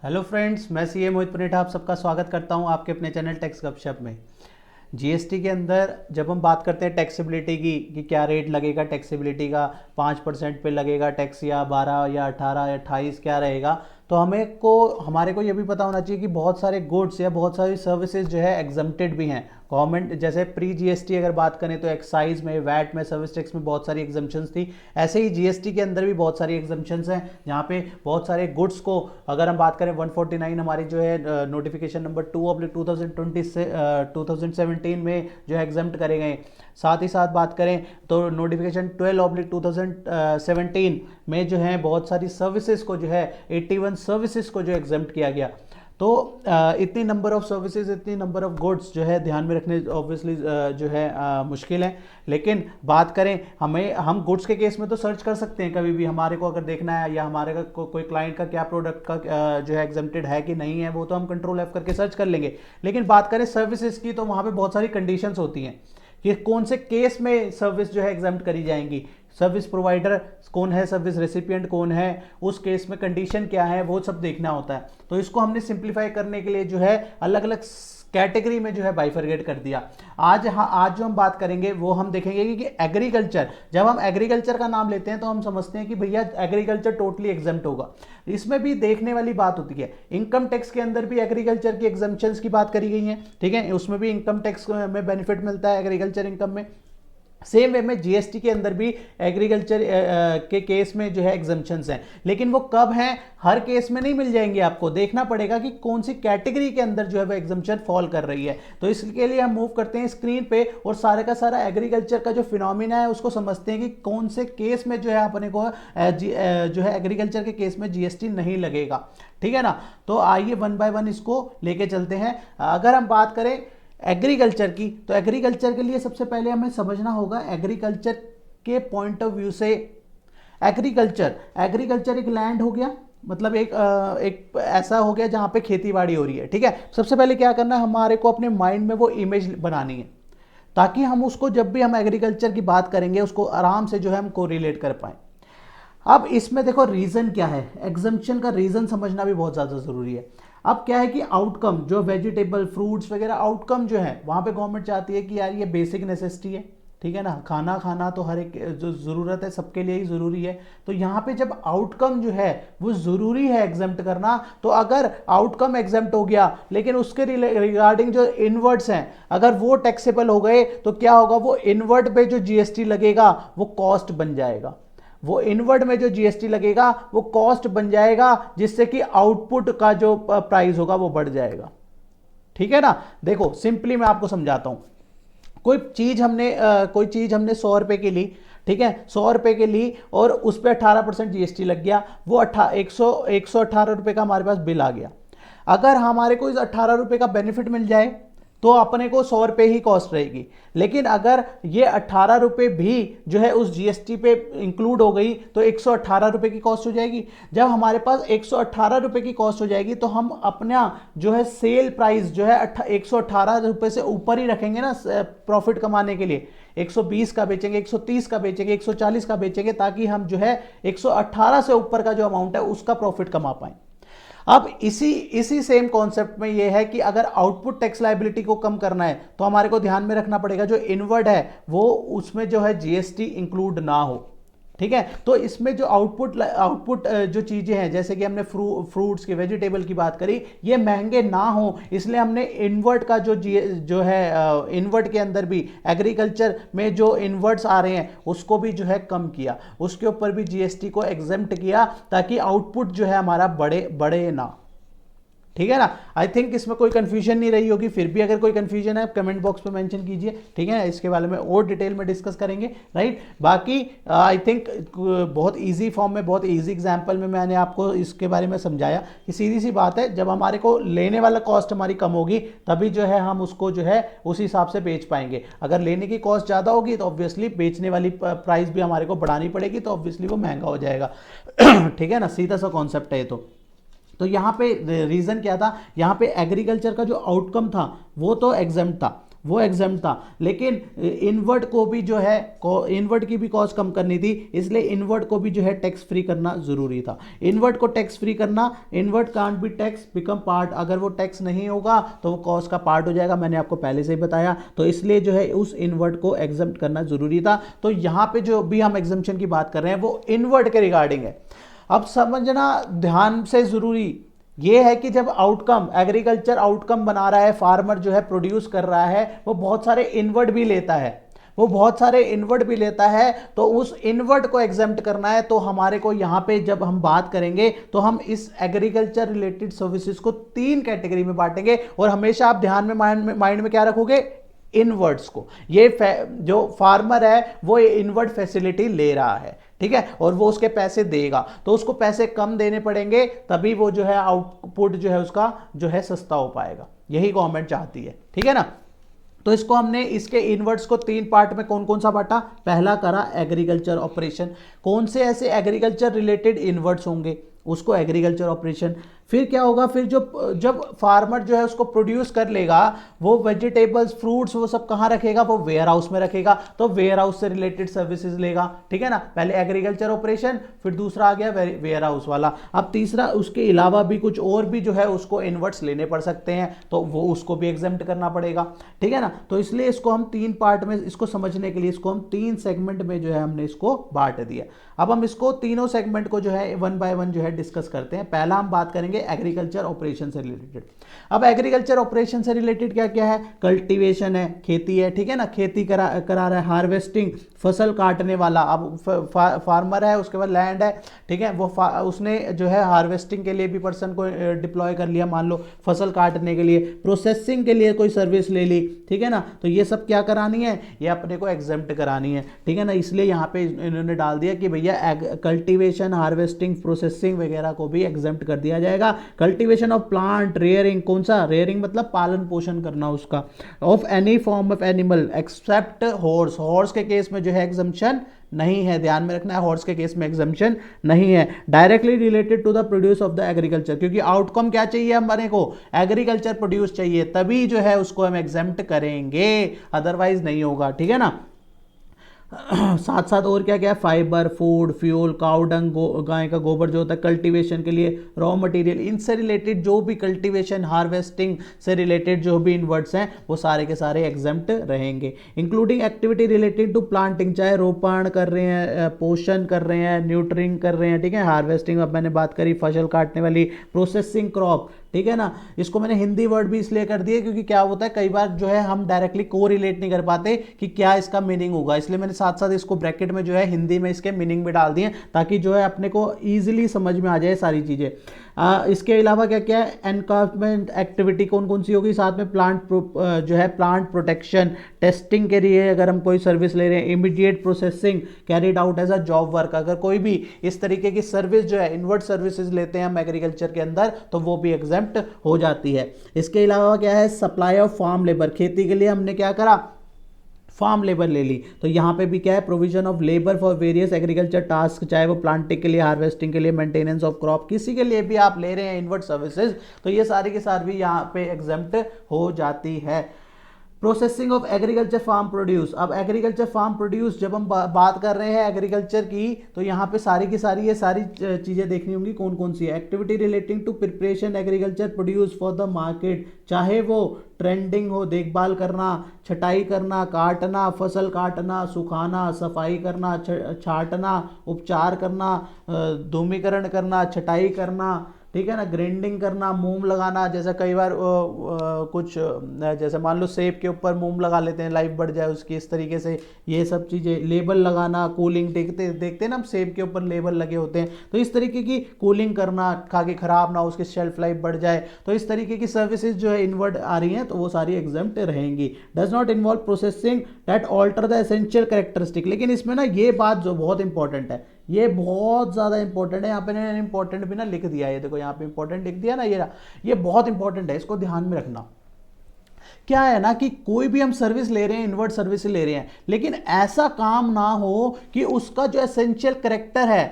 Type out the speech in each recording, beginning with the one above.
Hello friends, मैं CA मोहित पुनेठा आप सबका स्वागत करता हूं आपके अपने चैनल टैक्स गपशप में। जीएसटी के अंदर जब हम बात करते हैं टैक्सेबिलिटी की कि क्या रेट लगेगा टैक्सेबिलिटी का, 5% पे लगेगा टैक्स या 12 या 18 या 28 क्या रहेगा, तो हमारे को ये भी पता होना चाहिए कि बहुत सारे गुड्स या बहुत सारी सर्विसेज जो है एग्जम्प्टेड भी हैं गवर्नमेंट। जैसे प्री जीएसटी अगर बात करें तो एक्साइज में, वैट में, सर्विस टैक्स में बहुत सारी एग्जम्पशंस थी। ऐसे ही जीएसटी के अंदर भी बहुत सारी एग्जम्पशंस हैं जहाँ पे बहुत सारे गुड्स को, अगर हम बात करें 149 हमारी जो है नोटिफिकेशन नंबर 2/2020 से 2017 में जो है एग्जम्प्ट करे गए। साथ ही साथ बात करें तो नोटिफिकेशन 12/2017 में जो है बहुत सारी सर्विसेज को जो है 81 सर्विसेज को जो एग्जम्प्ट किया गया। तो इतनी नंबर ऑफ सर्विसेज, इतनी नंबर ऑफ गुड्स जो है ध्यान में रखने ऑब्वियसली जो है मुश्किल है। लेकिन बात करें हम गुड्स के केस में तो सर्च कर सकते हैं कभी भी, हमारे को अगर देखना है या हमारे कोई क्लाइंट का क्या प्रोडक्ट का जो है एग्जम्प्टेड है कि नहीं है, वो तो हम कंट्रोल F करके सर्च कर लेंगे। लेकिन बात करें सर्विसेज की तो वहाँ पे बहुत सारी कंडीशंस होती हैं कि कौन से केस में सर्विस जो है एग्जम्प्ट करी जाएंगी, सर्विस प्रोवाइडर कौन है, सर्विस रेसिपिएंट कौन है, उस केस में कंडीशन क्या है, वो सब देखना होता है। तो इसको हमने सिंप्लीफाई करने के लिए जो है अलग अलग कैटेगरी में जो है बाइफरगेट कर दिया। आज जो हम बात करेंगे वो हम देखेंगे कि एग्रीकल्चर, जब हम एग्रीकल्चर का नाम लेते हैं तो हम समझते हैं कि भैया एग्रीकल्चर टोटली एग्जम्प्ट होगा। इसमें भी देखने वाली बात होती है, इनकम टैक्स के अंदर भी एग्रीकल्चर की एग्जम्पशंस की बात करी गई है, ठीक है, उसमें भी इनकम टैक्स में बेनिफिट मिलता है एग्रीकल्चर इनकम में। सेम वे में जीएसटी के अंदर भी एग्रीकल्चर के केस में जो है एग्जम्पशंस हैं, लेकिन वो कब हैं, हर केस में नहीं मिल जाएंगे। आपको देखना पड़ेगा कि कौन सी कैटेगरी के अंदर जो है वो एग्जम्पशन फॉल कर रही है। तो इसके लिए हम मूव करते हैं स्क्रीन पे और सारे का सारा एग्रीकल्चर का जो फिनोमिना है उसको समझते हैं कि कौन से केस में जो है अपने को जो है एग्रीकल्चर के केस में जीएसटी नहीं लगेगा, ठीक है ना। तो आइए वन बाय वन इसको लेके चलते हैं। अगर हम बात करें एग्रीकल्चर की, तो एग्रीकल्चर के लिए सबसे पहले हमें समझना होगा एग्रीकल्चर के पॉइंट ऑफ व्यू से। एग्रीकल्चर एक लैंड हो गया, मतलब एक ऐसा हो गया जहां पे खेती बाड़ी हो रही है, ठीक है। सबसे पहले क्या करना है, हमारे को अपने माइंड में वो इमेज बनानी है ताकि हम उसको जब भी हम एग्रीकल्चर की बात करेंगे उसको आराम से जो है हम कोरिलेट कर पाए। अब इसमें देखो रीजन क्या है, एग्जम्पशन का रीजन समझना भी बहुत ज्यादा जरूरी है। अब क्या है कि आउटकम जो वेजिटेबल फ्रूट्स वगैरह आउटकम जो है वहां पे गवर्नमेंट चाहती है कि यार ये बेसिक नेसेसिटी है, ठीक है ना, खाना खाना तो हर एक जो ज़रूरत है सबके लिए ही ज़रूरी है। तो यहाँ पे जब आउटकम जो है वो ज़रूरी है एग्जम्प्ट करना, तो अगर आउटकम एग्जम्प्ट हो गया लेकिन उसके रिगार्डिंग जो इनवर्ड्स हैं अगर वो टैक्सेबल हो गए तो क्या होगा, वो इनवर्ड पे जो जीएसटी लगेगा वो कॉस्ट बन जाएगा। वो इनवर्ड में जो जीएसटी लगेगा वो कॉस्ट बन जाएगा, जिससे कि आउटपुट का जो प्राइस होगा वो बढ़ जाएगा, ठीक है ना। देखो सिंपली मैं आपको समझाता हूं। कोई चीज हमने 100 रुपए की ली, ठीक है, 100 रुपए की ली और उस पर 18% जीएसटी लग गया, वो 118 रुपए का हमारे पास बिल आ गया। अगर हमारे को इस 18 रुपए का बेनिफिट मिल जाए तो अपने को 100 रुपए ही कॉस्ट रहेगी। लेकिन अगर ये 18 रुपए भी जो है उस जीएसटी पे इंक्लूड हो गई तो 118 रुपए की कॉस्ट हो जाएगी। जब हमारे पास 118 रुपए की कॉस्ट हो जाएगी तो हम अपना जो है सेल प्राइस जो है 118 रुपए से ऊपर ही रखेंगे ना प्रॉफिट कमाने के लिए। 120 का बेचेंगे, 130 का बेचेंगे, 140 का बेचेंगे, ताकि हम जो है 118 से ऊपर का जो अमाउंट है उसका प्रॉफिट कमा पाए। अब इसी सेम कॉन्सेप्ट में यह है कि अगर आउटपुट टैक्स लायबिलिटी को कम करना है तो हमारे को ध्यान में रखना पड़ेगा जो इनवर्ड है वो उसमें जो है जीएसटी इंक्लूड ना हो, ठीक है। तो इसमें जो आउटपुट जो चीजें हैं जैसे कि हमने फ्रूट्स की, वेजिटेबल की बात करी, ये महंगे ना हो, इसलिए हमने इनवर्ट का जो है इनवर्ट के अंदर भी एग्रीकल्चर में जो इनवर्ट्स आ रहे हैं उसको भी जो है कम किया, उसके ऊपर भी जीएसटी को एग्जेम्प्ट किया ताकि आउटपुट जो है हमारा बड़े ना, ठीक है ना। आई थिंक इसमें कोई कंफ्यूजन नहीं रही होगी। फिर भी अगर कोई कंफ्यूजन है कमेंट बॉक्स में मेंशन कीजिए, ठीक है, इसके बारे में और डिटेल में डिस्कस करेंगे, राइट। बाकी आई थिंक बहुत इजी फॉर्म में, बहुत इजी एग्जांपल में मैंने आपको इसके बारे में समझाया कि सीधी सी बात है, जब हमारे को लेने वाला कॉस्ट हमारी कम होगी तभी जो है हम उसको जो है उस हिसाब से बेच पाएंगे। अगर लेने की कॉस्ट ज़्यादा होगी तो ऑब्वियसली बेचने वाली प्राइस भी हमारे को बढ़ानी पड़ेगी, तो ऑब्वियसली वो महंगा हो जाएगा ठीक है ना, सीधा सा कॉन्सेप्ट है ये। तो यहाँ पे रीजन क्या था, यहाँ पे एग्रीकल्चर का जो आउटकम था वो तो एग्जम्प्ट था, वो एग्जाम था। लेकिन इनवर्ट को भी जो है इनवर्ट की भी कॉस्ट कम करनी थी, इसलिए इनवर्ट को भी जो है टैक्स फ्री करना जरूरी था। इनवर्ट को टैक्स फ्री करना, invert can't be tax become part, अगर वो टैक्स नहीं होगा तो वो कॉस्ट का पार्ट हो जाएगा, मैंने आपको पहले से ही बताया। तो इसलिए जो है उस इनवर्ट को एग्जम्प्ट करना जरूरी था। तो यहां पे जो भी हम एग्जम्पशन की बात कर रहे हैं वो इनवर्ट के रिगार्डिंग है। अब समझना ध्यान से जरूरी ये है कि जब आउटकम एग्रीकल्चर आउटकम बना रहा है, फार्मर जो है प्रोड्यूस कर रहा है, वो बहुत सारे इनवर्ट भी लेता है, वो बहुत सारे इनवर्ट भी लेता है। तो उस इनवर्ट को एग्जेम्प्ट करना है। तो हमारे को यहां पे जब हम बात करेंगे तो हम इस एग्रीकल्चर रिलेटेड सर्विसेज को 3 कैटेगरी में बांटेंगे। और हमेशा आप ध्यान में माइंड में क्या रखोगे, इनवर्ट्स को। ये जो फार्मर है वो ये इनवर्ट फैसिलिटी ले रहा है, ठीक है, और वो उसके पैसे देगा, तो उसको पैसे कम देने पड़ेंगे, तभी वो जो है आउटपुट जो है उसका जो है सस्ता हो पाएगा। यही गवर्नमेंट चाहती है, ठीक है ना। तो इसको हमने इसके इनवर्ट्स को 3 पार्ट में कौन कौन सा बांटा। पहला करा एग्रीकल्चर ऑपरेशन, कौन से ऐसे एग्रीकल्चर रिलेटेड इनवर्ट्स होंगे उसको एग्रीकल्चर ऑपरेशन। फिर क्या होगा, फिर जब फार्मर जो है उसको प्रोड्यूस कर लेगा, वो वेजिटेबल्स फ्रूट्स वो सब कहाँ रखेगा, वो वेयर हाउस में रखेगा, तो वेयर हाउस से रिलेटेड सर्विसेज लेगा, ठीक है ना। पहले एग्रीकल्चर ऑपरेशन, फिर दूसरा आ गया वेयर हाउस वाला। अब तीसरा उसके अलावा भी कुछ और भी जो है उसको इनवर्ट्स लेने पड़ सकते हैं, तो वो उसको भी एग्जेम्प्ट करना पड़ेगा, ठीक है ना। तो इसलिए इसको हम 3 पार्ट में, इसको समझने के लिए इसको हम 3 सेगमेंट में जो है हमने इसको बांट दिया। अब हम इसको तीनों सेगमेंट को जो है 1 बाय 1 जो है डिस्कस करते हैं। पहला हम बात करेंगे एग्रीकल्चर ऑपरेशन से रिलेटेड। अब एग्रीकल्चर ऑपरेशन से रिलेटेड क्या क्या है, कल्टीवेशन है, खेती है, ठीक है ना, खेती करा रहा है, हार्वेस्टिंग फसल काटने वाला। अब फार्मर है, उसके बाद लैंड है, ठीक है, वो उसने जो है हार्वेस्टिंग के लिए भी पर्सन को डिप्लॉय कर लिया, मान लो फसल काटने के लिए, प्रोसेसिंग के लिए कोई सर्विस ले ली, ठीक है ना। तो ये सब क्या करानी है, ये अपने को एग्जेम्प्ट करानी है, ठीक है ना। इसलिए यहाँ पे इन्होंने डाल दिया कि भैया कल्टीवेशन, हार्वेस्टिंग, प्रोसेसिंग वगैरह को भी एग्जेम्प्ट कर दिया जाएगा। कल्टीवेशन ऑफ प्लांट, रेयरिंग, कौन सा रेयरिंग मतलब पालन पोषण करना उसका, of any form of animal except horse, horse के केस में जो है एग्जम्पशन नहीं है, ध्यान में रखना है, हॉर्स के केस में एग्जम्पशन नहीं है। Directly related to the produce of the agriculture, क्योंकि आउटकम क्या चाहिए हमारे को, एग्रीकल्चर प्रोड्यूस चाहिए, तभी जो है उसको हम एग्जेम्प्ट करेंगे, अदरवाइज नहीं होगा, ठीक है ना। साथ साथ और क्या क्या है, फाइबर, फूड, फ्यूल, काउडंग, गाय का गोबर जो होता है कल्टीवेशन के लिए, रॉ मटेरियल, इनसे रिलेटेड जो भी कल्टीवेशन हार्वेस्टिंग से रिलेटेड जो भी इनवर्ट्स हैं वो सारे के सारे एग्जेम्प्ट रहेंगे। Including activity related to planting, चाहे रोपण कर रहे हैं, पोषण कर रहे हैं, न्यूट्रिंग कर रहे हैं, ठीक है, हार्वेस्टिंग अब मैंने बात करी, फसल काटने वाली, प्रोसेसिंग क्रॉप, ठीक है ना। इसको मैंने हिंदी वर्ड भी इसलिए कर दिए क्योंकि क्या होता है कई बार जो है हम डायरेक्टली को रिलेट नहीं कर पाते कि क्या इसका मीनिंग होगा, इसलिए मैंने साथ साथ इसको ब्रैकेट में जो है हिंदी में इसके मीनिंग भी डाल दिए ताकि जो है अपने को ईजिली समझ में आ जाए सारी चीज़ें। इसके अलावा क्या क्या है, एनकाउंटमेंट एक्टिविटी कौन कौन सी होगी, साथ में प्लांट जो है प्लांट प्रोटेक्शन, टेस्टिंग के लिए अगर हम कोई सर्विस ले रहे हैं, immediate processing carried out as a job work, अगर कोई भी इस तरीके की सर्विस जो है इनवर्ट सर्विसेज लेते हैं हम एग्रीकल्चर के अंदर तो वो भी एग्जेम्प्ट हो जाती है। इसके अलावा क्या है, सप्लाई ऑफ फार्म लेबर, खेती के लिए हमने क्या करा, फार्म लेबर ले ली, तो यहाँ पे भी क्या है, provision of labour for various agriculture task, चाहे वो प्लांटिंग के लिए, हार्वेस्टिंग के लिए, मेंटेनेंस ऑफ क्रॉप, किसी के लिए भी आप ले रहे हैं इनवर्ट सर्विसेज तो ये सारी के सारी भी यहाँ पे एग्जेम्प्ट हो जाती है। Processing of agriculture farm produce, अब एग्रीकल्चर फार्म प्रोड्यूस जब हम बात कर रहे हैं एग्रीकल्चर की तो यहाँ पे सारी की सारी ये सारी चीज़ें देखनी होंगी कौन कौन सी है। Activity relating to preparation agriculture produce for the market, चाहे वो ट्रेंडिंग हो, देखभाल करना, छटाई करना, काटना, फसल काटना, सुखाना, सफाई करना, छाटना, उपचार करना, धूमीकरण करना, छटाई करना, ठीक है ना, ग्राइंडिंग करना, मोम लगाना, जैसे कई बार कुछ जैसे मान लो सेब के ऊपर मोम लगा लेते हैं लाइफ बढ़ जाए उसकी, इस तरीके से ये सब चीज़ें, लेबल लगाना, कूलिंग, देखते हैं ना हम सेब के ऊपर लेबल लगे होते हैं, तो इस तरीके की कूलिंग करना, खा के खराब ना हो, उसकी शेल्फ लाइफ बढ़ जाए, तो इस तरीके की सर्विसेज जो है इनवर्ट आ रही हैं तो वो सारी एग्जेम्प्ट रहेंगी। Does not involve processing that alter the essential characteristic, लेकिन इसमें ना ये बात जो बहुत इंपॉर्टेंट है, ये बहुत ज़्यादा इंपॉर्टेंट है, यहाँ पे मैंने इंपॉर्टेंट भी ना लिख दिया है, ये देखो यहाँ पे इंपॉर्टेंट लिख दिया ना, ये बहुत इंपॉर्टेंट है, इसको ध्यान में रखना। क्या है ना कि कोई भी हम सर्विस ले रहे हैं, इनवर्ट सर्विस ले रहे हैं, लेकिन ऐसा काम ना हो कि उसका जो एसेंशियल कैरेक्टर है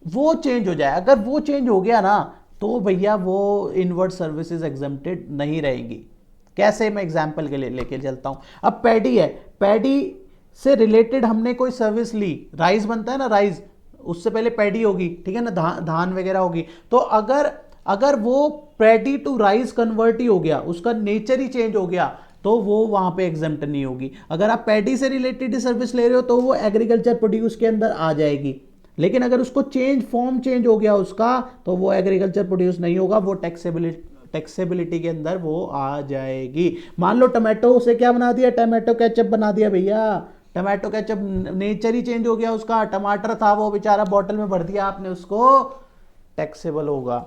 वो चेंज हो जाए, अगर वो चेंज हो गया ना तो भैया वो इनवर्ट सर्विसेज एग्जेम्प्टेड नहीं रहेंगी, कैसे, मैं एग्जाम्पल के लिए लेके चलता हूँ। अब पैडी है, पैडी से रिलेटेड हमने कोई सर्विस ली, राइस बनता है ना, राइस, उससे पहले पैडी होगी, ठीक है ना, धान वगैरह होगी। तो अगर वो पैडी टू राइस कन्वर्ट ही हो गया, उसका नेचर ही चेंज हो गया, तो वो वहां पे एग्जेम्प्ट नहीं होगी। अगर आप पैडी से रिलेटेड सर्विस ले रहे हो तो वो एग्रीकल्चर प्रोड्यूस के अंदर आ जाएगी। लेकिन अगर उसको फॉर्म चेंज हो गया उसका, तो वो एग्रीकल्चर प्रोड्यूस नहीं होगा, वो टैक्सेबिलिटी के अंदर वो आ जाएगी। मान लो टमाटो से क्या बना दिया, टमाटो केचप बना दिया भैया, टमाटो केचप नेचर ही चेंज हो गया उसका, टमाटर था वो बेचारा बॉटल में भर दिया आपने उसको, टैक्सेबल होगा।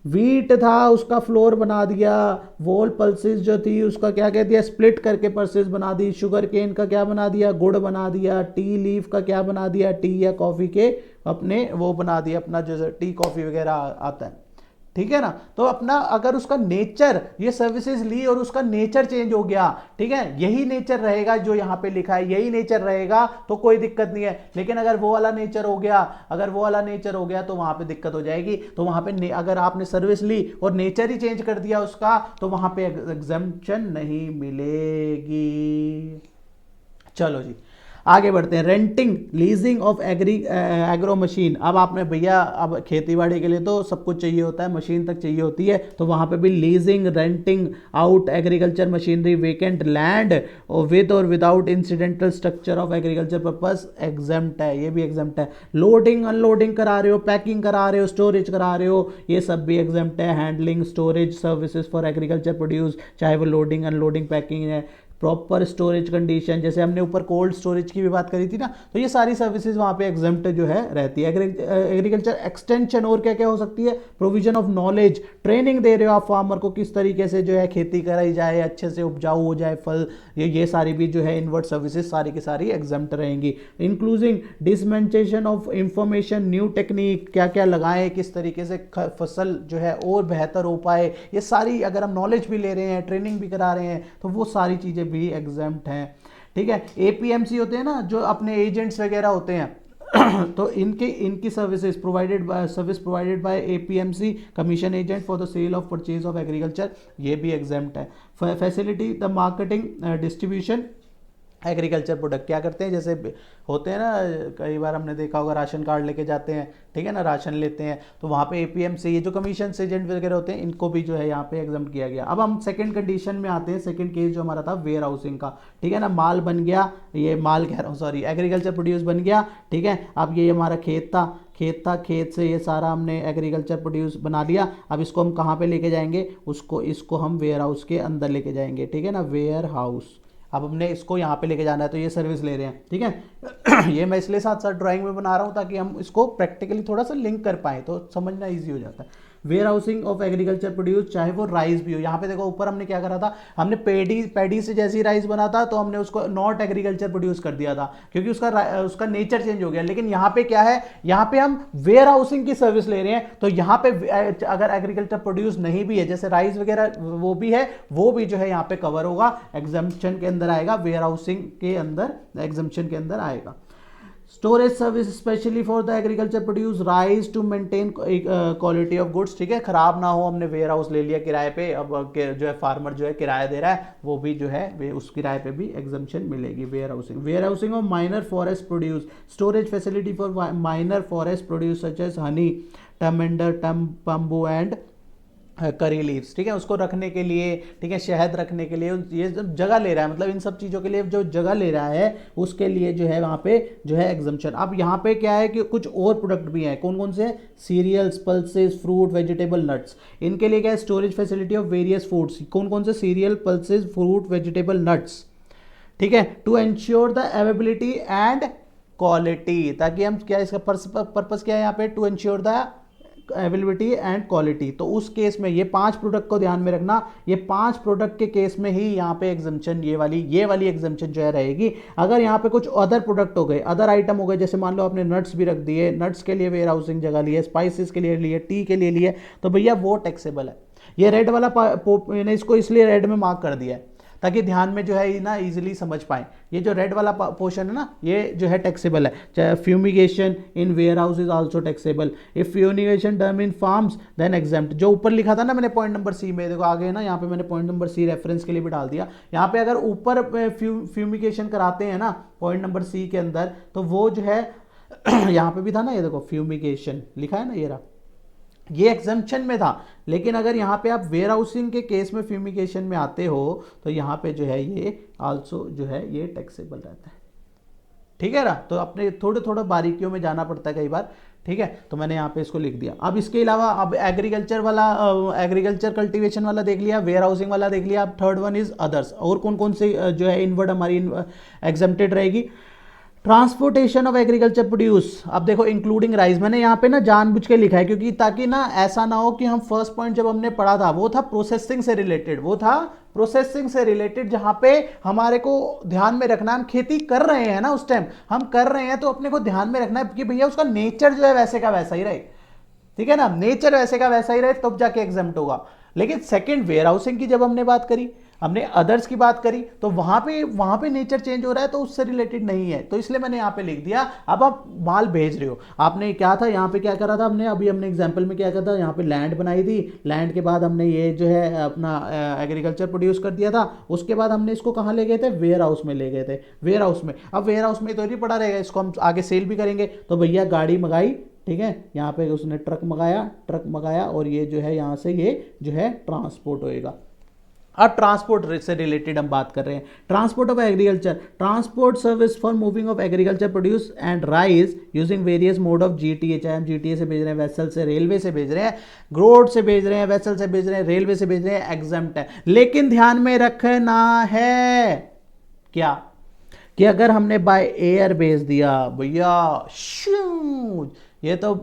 वीट था, उसका फ्लोर बना दिया, वोल पल्सेस जो थी उसका क्या कह दिया, स्प्लिट करके पल्सेस बना दी, शुगर केन का क्या बना दिया, गुड़ बना दिया, टी लीफ का क्या बना दिया, टी या कॉफी के अपने वो बना दिया, अपना जो टी कॉफी वगैरह आता है, ठीक है ना। तो अपना अगर उसका नेचर, ये सर्विसेज ली और उसका नेचर चेंज हो गया, ठीक है, यही नेचर रहेगा जो यहां पे लिखा है, यही नेचर रहेगा, तो कोई दिक्कत नहीं है। लेकिन अगर वो वाला नेचर हो गया, तो वहां पे दिक्कत हो जाएगी। तो वहां पे अगर आपने सर्विस ली और नेचर ही चेंज कर दिया उसका, तो वहां पे एग्जम्पशन नहीं मिलेगी। चलो जी आगे बढ़ते हैं। Renting leasing of agro machine. अब आपने भैया, अब खेती बाड़ी के लिए तो सब कुछ चाहिए होता है, मशीन तक चाहिए होती है, तो वहां पे भी leasing, renting out agriculture machinery, vacant land with और without incidental structure of agriculture purpose exempt है, ये भी एग्जेम्प्ट है। लोडिंग अनलोडिंग करा रहे हो, पैकिंग करा रहे हो, स्टोरेज करा रहे हो, ये सब भी एग्जेम्प्ट है। Handling storage services for agriculture produce, चाहे वो लोडिंग अनलोडिंग पैकिंग है, प्रॉपर स्टोरेज कंडीशन, जैसे हमने ऊपर कोल्ड स्टोरेज की भी बात करी थी ना, तो ये सारी सर्विसेज वहाँ पे एग्जेम्प्ट जो है रहती है। एग्रीकल्चर एक्सटेंशन और क्या क्या हो सकती है, प्रोविजन ऑफ नॉलेज, ट्रेनिंग दे रहे हो आप फार्मर को किस तरीके से जो है खेती कराई जाए, अच्छे से उपजाऊ हो जाए फल, ये सारी भी जो है इनवर्ट सर्विसेज सारी की सारी एग्जेम्प्ट रहेंगी। Including dissemination of information, new technique, क्या क्या लगाएं, किस तरीके से फसल जो है और बेहतर हो पाए, ये सारी अगर हम नॉलेज भी ले रहे हैं, ट्रेनिंग भी करा रहे हैं, तो वो सारी चीज़ें भी एग्जेम्प्ट हैं, ठीक है। एपीएमसी होते हैं ना, जो अपने एजेंट्स वगैरह होते हैं तो इनकी service provided by APMC, commission agent for the sale of purchase of agriculture, ये भी एग्जेम्प्ट है। Facility the marketing distribution agriculture product, क्या करते हैं, जैसे होते हैं ना, कई बार हमने देखा होगा राशन कार्ड लेके जाते हैं, ठीक है ना, राशन लेते हैं, तो वहाँ पे एपीएम से ये जो कमीशन एजेंट वगैरह होते हैं, इनको भी जो है यहाँ पे एग्जाम्प्ट किया गया। अब हम सेकंड कंडीशन में आते हैं, सेकंड केस जो हमारा था वेयर हाउसिंग का, ठीक है ना, माल बन गया, ये माल कह रहा हूँ सॉरी, एग्रीकल्चर प्रोड्यूस बन गया, ठीक है। अब ये हमारा खेत से ये सारा हमने एग्रीकल्चर प्रोड्यूस बना लिया। अब इसको हम कहाँ पे लेके जाएंगे, इसको हम वेयर हाउस के अंदर लेके जाएंगे, ठीक है ना, वेयर हाउस। अब हमने इसको यहाँ पे लेके जाना है, तो ये सर्विस ले रहे हैं, ठीक है ये मैं इसलिए साथ साथ ड्राइंग में बना रहा हूँ ताकि हम इसको प्रैक्टिकली थोड़ा सा लिंक कर पाएँ, तो समझना ईजी हो जाता है। Warehousing of agriculture produce, चाहे वो राइस भी हो, यहाँ पे देखो ऊपर हमने क्या करा था, हमने पैडी से जैसी राइस बना था तो हमने उसको नॉट एग्रीकल्चर प्रोड्यूस कर दिया था, क्योंकि उसका नेचर चेंज हो गया। लेकिन यहाँ पे क्या है, यहाँ पे हम वेयर हाउसिंग की सर्विस ले रहे हैं, तो यहाँ पे अगर एग्रीकल्चर प्रोड्यूस नहीं भी है, जैसे राइस वगैरह वो भी है, वो भी जो है यहाँ पे कवर होगा, एग्जम्पशन के अंदर आएगा, वेयर हाउसिंग के अंदर एग्जम्पशन के अंदर आएगा। Storage service specially for the agriculture produce rice to maintain quality of goods, ठीक है, खराब ना हो, हमने वेयर हाउस ले लिया किराए पे, अब जो है फार्मर जो है किराया दे रहा है, वो भी जो है उस किराए पे भी एग्जम्पशन मिलेगी। Warehousing of minor forest produce, storage facility for minor forest produce such as honey, टमेंडर, बम्बू एंड करी लीव्स, ठीक है, उसको रखने के लिए, ठीक है, शहद रखने के लिए, ये जगह ले रहा है, मतलब इन सब चीज़ों के लिए जो जगह ले रहा है उसके लिए जो है वहाँ पे जो है एग्जम्पशन। अब यहाँ पे क्या है कि कुछ और प्रोडक्ट भी हैं, कौन कौन से, cereals, pulses, fruit, vegetable, nuts, इनके लिए क्या है, storage facility of various foods, कौन कौन से, cereal, pulses, fruit, vegetable, nuts, ठीक है, to ensure the availability and quality, ताकि हम क्या, इसका पर्पस क्या है यहाँ पे, to ensure the availability and quality. तो उस केस में ये 5 प्रोडक्ट को ध्यान में रखना, ये 5 प्रोडक्ट के केस में ही यहाँ पे एग्जम्पशन, ये वाली एग्जम्पशन जो है रहेगी। अगर यहाँ पे कुछ अदर प्रोडक्ट हो गए, अदर आइटम हो गए, जैसे मान लो आपने नट्स भी रख दिए, नट्स के लिए वेयर हाउसिंग जगह ली है, स्पाइसेस के लिए लिए, टी के लिए, तो भैया वो टैक्सेबल है। ये रेड वाला मैंने इसको इसलिए रेड में मार्क कर दिया है ताकि ध्यान में जो है ना इजीली समझ पाए। ये जो रेड वाला पोर्शन है ना, ये जो है टैक्सेबल है। चाहे fumigation in warehouse is also taxable, if fumigation done in farms then exempt. जो ऊपर लिखा था ना मैंने पॉइंट नंबर सी में, देखो आगे है ना, यहाँ पे मैंने पॉइंट नंबर सी रेफरेंस के लिए भी डाल दिया। यहाँ पे अगर ऊपर फ्यूमिगेशन कराते हैं ना पॉइंट नंबर सी के अंदर, तो वो जो है यहाँ पे भी था ना, ये देखो फ्यूमिगेशन लिखा है ना, ये रहा, ये एग्जम्पशन में था। लेकिन अगर यहाँ पे आप वेयर हाउसिंग के केस में फ्यूमिगेशन में आते हो तो यहाँ पे जो है ये आल्सो जो है ये टैक्सेबल रहता है। ठीक है ना, तो अपने थोड़े थोड़ा बारीकियों में जाना पड़ता है कई बार। ठीक है, तो मैंने यहाँ पे इसको लिख दिया। अब इसके अलावा अब एग्रीकल्चर वाला, एग्रीकल्चर कल्टीवेशन वाला देख लिया, वेयर हाउसिंग वाला देख लिया। अब थर्ड वन इज अदर्स। और कौन कौन से जो है इनवर्ड हमारी एग्जेम्प्टेड रहेगी? Transportation of agriculture produce. अब देखो इंक्लूडिंग राइस, मैंने यहाँ पे ना जानबूझ के लिखा है क्योंकि ताकि ना ऐसा ना हो कि हम फर्स्ट पॉइंट जब हमने पढ़ा था वो था प्रोसेसिंग से रिलेटेड, वो था प्रोसेसिंग से रिलेटेड, जहां पे हमारे को ध्यान में रखना, हम खेती कर रहे हैं ना, उस टाइम हम कर रहे हैं तो अपने को ध्यान में रखना है कि भैया उसका नेचर जो है वैसे का वैसा ही रहे। ठीक है ना, नेचर वैसे का वैसा ही रहे तब जाके एग्जाम्प्ट होगा। लेकिन सेकंड वेयर हाउसिंग की जब हमने बात करी, हमने अदर्स की बात करी, तो वहां पे नेचर चेंज हो रहा है तो उससे रिलेटेड नहीं है, तो इसलिए मैंने यहां पे लिख दिया। अब आप माल भेज रहे हो, आपने क्या था यहाँ पे क्या करा था हमने, अभी हमने एग्जांपल में क्या करा था, यहाँ पे लैंड बनाई थी, लैंड के बाद हमने ये जो है अपना एग्रीकल्चर प्रोड्यूस कर दिया था। उसके बाद हमने इसको कहाँ ले गए थे? वेयर हाउस में ले गए थे। वेयर हाउस में, अब वेयर हाउस में तो नहीं पड़ा रहेगा, इसको हम आगे सेल भी करेंगे। तो भैया गाड़ी मंगाई, ठीक है, यहाँ पे उसने ट्रक मंगाया और ये जो है यहाँ से ये जो है ट्रांसपोर्ट होएगा। अब ट्रांसपोर्ट से रिलेटेड हम बात कर रहे हैं। Transport of agriculture, transport service for moving of agriculture produce and rice using various mode of GTA. चाहे हम जीटीए से भेज रहे हैं, वेसल से, रेलवे से भेज रहे हैं, रोड से भेज रहे हैं, वेसल से भेज रहे हैं, रेलवे से भेज रहे हैं, एग्जम्प्ट है। लेकिन ध्यान में रखना है क्या कि अगर हमने बाय एयर भेज दिया, भैया ये तो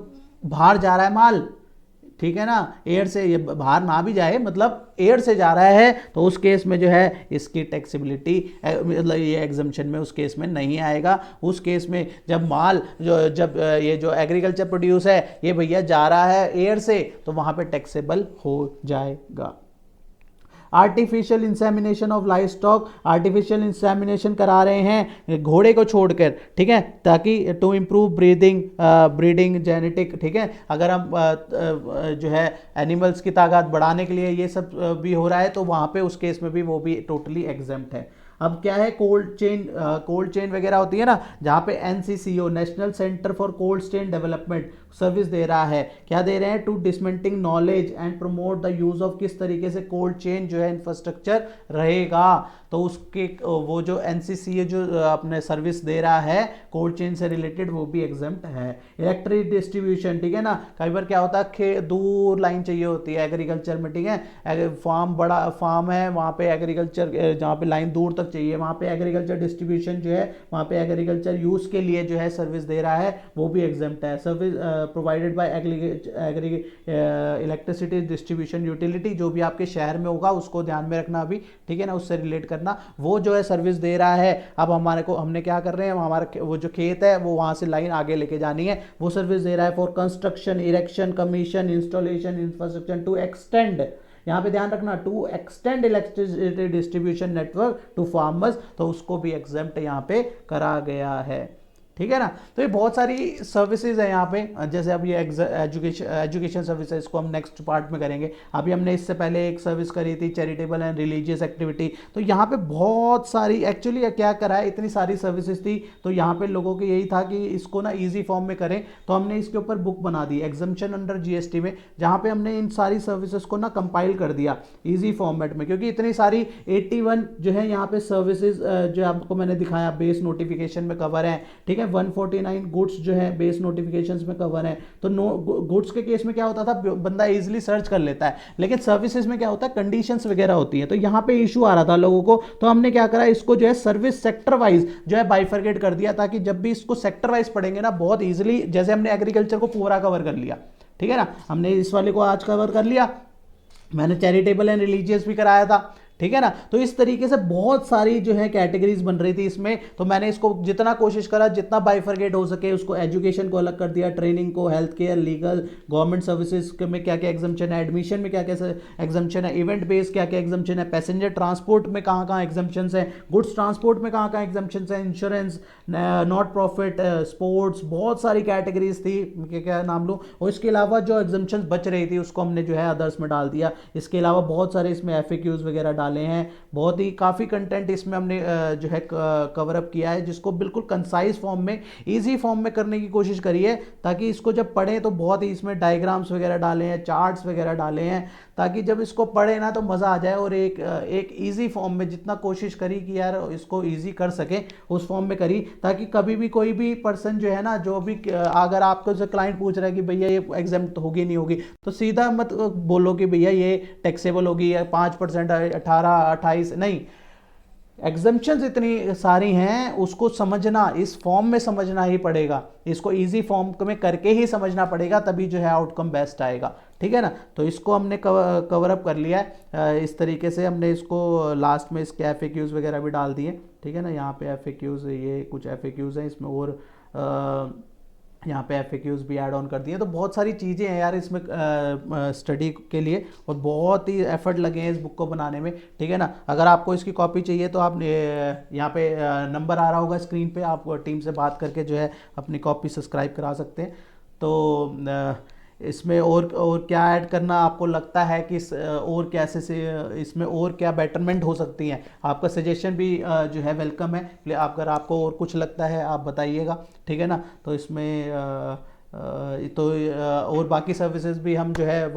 बाहर जा रहा है माल, ठीक है ना, एयर से, ये बाहर ना भी जाए मतलब एयर से जा रहा है, तो उस केस में जो है इसकी टैक्सेबिलिटी मतलब ये एग्जम्पशन में उस केस में नहीं आएगा। उस केस में जब माल जब ये जो एग्रीकल्चर प्रोड्यूस है ये भैया जा रहा है एयर से, तो वहां पे टैक्सेबल हो जाएगा। Artificial insemination of live stock, artificial insemination करा रहे हैं घोड़े को छोड़कर, ठीक है, ताकि टू इम्प्रूव ब्रीडिंग जेनेटिक। ठीक है, अगर हम जो है एनिमल्स की तादाद बढ़ाने के लिए ये सब भी हो रहा है, तो वहाँ पे उस केस में भी वो भी टोटली एग्जेम्प्ट है। अब क्या है, कोल्ड चेन वगैरह होती है ना, जहाँ पे NCCO national centre for cold chain development service दे रहा है। क्या दे रहे हैं? To disseminating knowledge and promote the use of, किस तरीके से कोल्ड चेन जो है इंफ्रास्ट्रक्चर रहेगा, तो उसके वो जो NCCO जो अपने सर्विस दे रहा है कोल्ड चेन से रिलेटेड, वो भी एग्जेम्प्ट है। इलेक्ट्रिक डिस्ट्रीब्यूशन, ठीक है ना, कई बार क्या होता है दूर लाइन चाहिए होती है एग्रीकल्चर में, ठीक है, फार्म बड़ा फार्म है, वहाँ पे एग्रीकल्चर जहाँ पे लाइन दूर तक चाहिए, वहाँ पे एग्रीकल्चर डिस्ट्रीब्यूशन जो है, वहाँ पे एग्रीकल्चर यूज के लिए जो है सर्विस दे रहा है, वो भी एग्जेम्प्ट है। Service provided bye electricity distribution utility, जो भी आपके शहर में होगा उसको ध्यान में रखना अभी, ठीक है ना, उससे रिलेट करना, वो जो है सर्विस दे रहा है। अब हमने क्या कर रहे हैं, हमारा वो जो खेत है वो वहाँ से लाइन आगे लेके जानी है, वो सर्विस दे रहा है। For construction, erection, commission, installation, infrastructure to extend, यहाँ पे ध्यान रखना, to extend electricity distribution network to farmers, तो उसको भी एग्जेम्प्ट यहाँ पे करा गया है। ठीक है ना, तो ये बहुत सारी सर्विसेज है यहाँ पे। जैसे अब ये एजुकेशन सर्विस है, इसको हम नेक्स्ट पार्ट में करेंगे। अभी हमने इससे पहले एक सर्विस करी थी चैरिटेबल एंड रिलीजियस एक्टिविटी, तो यहाँ पे बहुत सारी एक्चुअली क्या करा है, इतनी सारी सर्विसेज थी, तो यहाँ पे लोगों के यही था कि इसको ना इजी फॉर्म में करें, तो हमने इसके ऊपर बुक बना दी एग्जम्पशन अंडर GST में, जहाँ पे हमने इन सारी सर्विसेज को ना कंपाइल कर दिया इजी फॉर्मेट में, क्योंकि इतनी सारी 81 जो है यहाँ पे सर्विसेज जो आपको मैंने दिखाया बेस नोटिफिकेशन में कवर है, ठीक है। 149 गुड्स जो है बेस नोटिफिकेशंस में कवर है। तो गुड्स के केस में क्या होता था, बंदा इजीली सर्च कर लेता है, लेकिन सर्विसेज में क्या होता है, कंडीशंस वगैरह होती है, तो यहाँ पे इशू आ रहा था लोगों को, तो हमने क्या करा, इसको जो है सर्विस सेक्टर वाइज जो है बाइफरकेट कर दिया, ताकि जब भी इसको सेक्टर वाइज पढ़ेंगे ना बहुत इजीली, जैसे हमने एग्रीकल्चर को पूरा कवर कर लिया, ठीक है ना, हमने इस वाले को आज कवर कर लिया, मैंने चैरिटेबल एंड रिलीजियस भी कराया था, ठीक है ना। तो इस तरीके से बहुत सारी जो है कैटेगरीज बन रही थी इसमें, तो मैंने इसको जितना कोशिश करा, जितना बाइफरगेट हो सके उसको, एजुकेशन को अलग कर दिया, ट्रेनिंग को, health care, legal, government services में क्या क्या एग्जाम्पशन है, एडमिशन में क्या क्या एग्जाम्पशन है, इवेंट बेस्ड क्या क्या एग्जाम्पशन है, पैसेंजर ट्रांसपोर्ट में कहाँ कहाँ एग्जाम्पशन है, गुड्स ट्रांसपोर्ट में कहाँ कहाँ एग्जाम्पशन है, इंश्योरेंस, नॉट प्रॉफिट, स्पोर्ट्स, बहुत सारी कैटेगरीज थी, क्या क्या नाम लो। और इसके अलावा जो एग्जाम्पशन बच रही थी उसको हमने जो है अदर्स में डाल दिया। इसके अलावा बहुत सारे इसमें एफएक्यूज वगैरह डाले हैं, बहुत ही काफ़ी कंटेंट इसमें हमने जो है कवर अप किया है, जिसको बिल्कुल कंसाइज फॉर्म में, इजी फॉर्म में करने की कोशिश करी है, ताकि इसको जब पढ़ें तो बहुत ही इसमें डायग्राम्स वगैरह डाले हैं, चार्ट्स वगैरह डाले हैं, ताकि जब इसको पढ़े ना तो मज़ा आ जाए। और एक इजी फॉर्म में जितना कोशिश करी कि यार इसको इजी कर सके उस फॉर्म में करी, ताकि कभी भी कोई भी पर्सन जो है ना, जो भी अगर आपको जो क्लाइंट पूछ रहा है कि भैया ये एग्जाम होगी नहीं होगी, तो सीधा मत बोलो कि भैया ये टैक्सेबल होगी या 5%, 18, 28, नहीं। एग्जम्पशंस इतनी सारी हैं, उसको समझना, इस फॉर्म में समझना ही पड़ेगा, इसको इजी फॉर्म में करके ही समझना पड़ेगा, तभी जो है आउटकम बेस्ट आएगा। ठीक है ना। तो इसको हमने कवर अप कर लिया है। इस तरीके से हमने इसको लास्ट में इसके एफएक्यूज वगैरह भी डाल दिए। ठीक है ना। यहाँ पे एफएक्यूज, ये कुछ एफएक्यूज हैं इसमें, और यहाँ पे एफएक्यूज भी ऐड ऑन कर दिए। तो बहुत सारी चीज़ें हैं यार इसमें स्टडी के लिए, और बहुत ही एफर्ट लगे हैं इस बुक को बनाने में। ठीक है ना। अगर आपको इसकी कॉपी चाहिए तो आप यहाँ पे नंबर आ रहा होगा स्क्रीन पे, आप टीम से बात करके जो है अपनी कॉपी सब्सक्राइब करा सकते हैं। तो इसमें और क्या ऐड करना आपको लगता है कि और कैसे से इसमें और क्या बेटरमेंट हो सकती है, आपका सजेशन भी जो है वेलकम है। अगर आपको और कुछ लगता है आप बताइएगा। ठीक है ना। तो इसमें और बाकी सर्विसेज भी हम जो है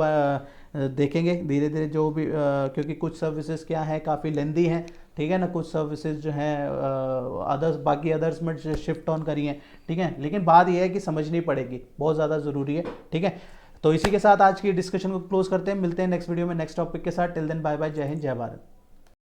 देखेंगे धीरे धीरे, जो भी क्योंकि कुछ सर्विसेज क्या है काफ़ी लेंदी हैं। ठीक है ना। कुछ सर्विसेज जो हैं अदर्स, बाकी अदर्स में शिफ्ट ऑन करी हैं। ठीक है। लेकिन बात यह है कि समझनी पड़ेगी, बहुत ज़्यादा ज़रूरी है। ठीक है। तो इसी के साथ आज की डिस्कशन को क्लोज करते हैं, मिलते हैं नेक्स्ट वीडियो में नेक्स्ट टॉपिक के साथ। टिल देन बाय बाय, जय हिंद, जय भारत।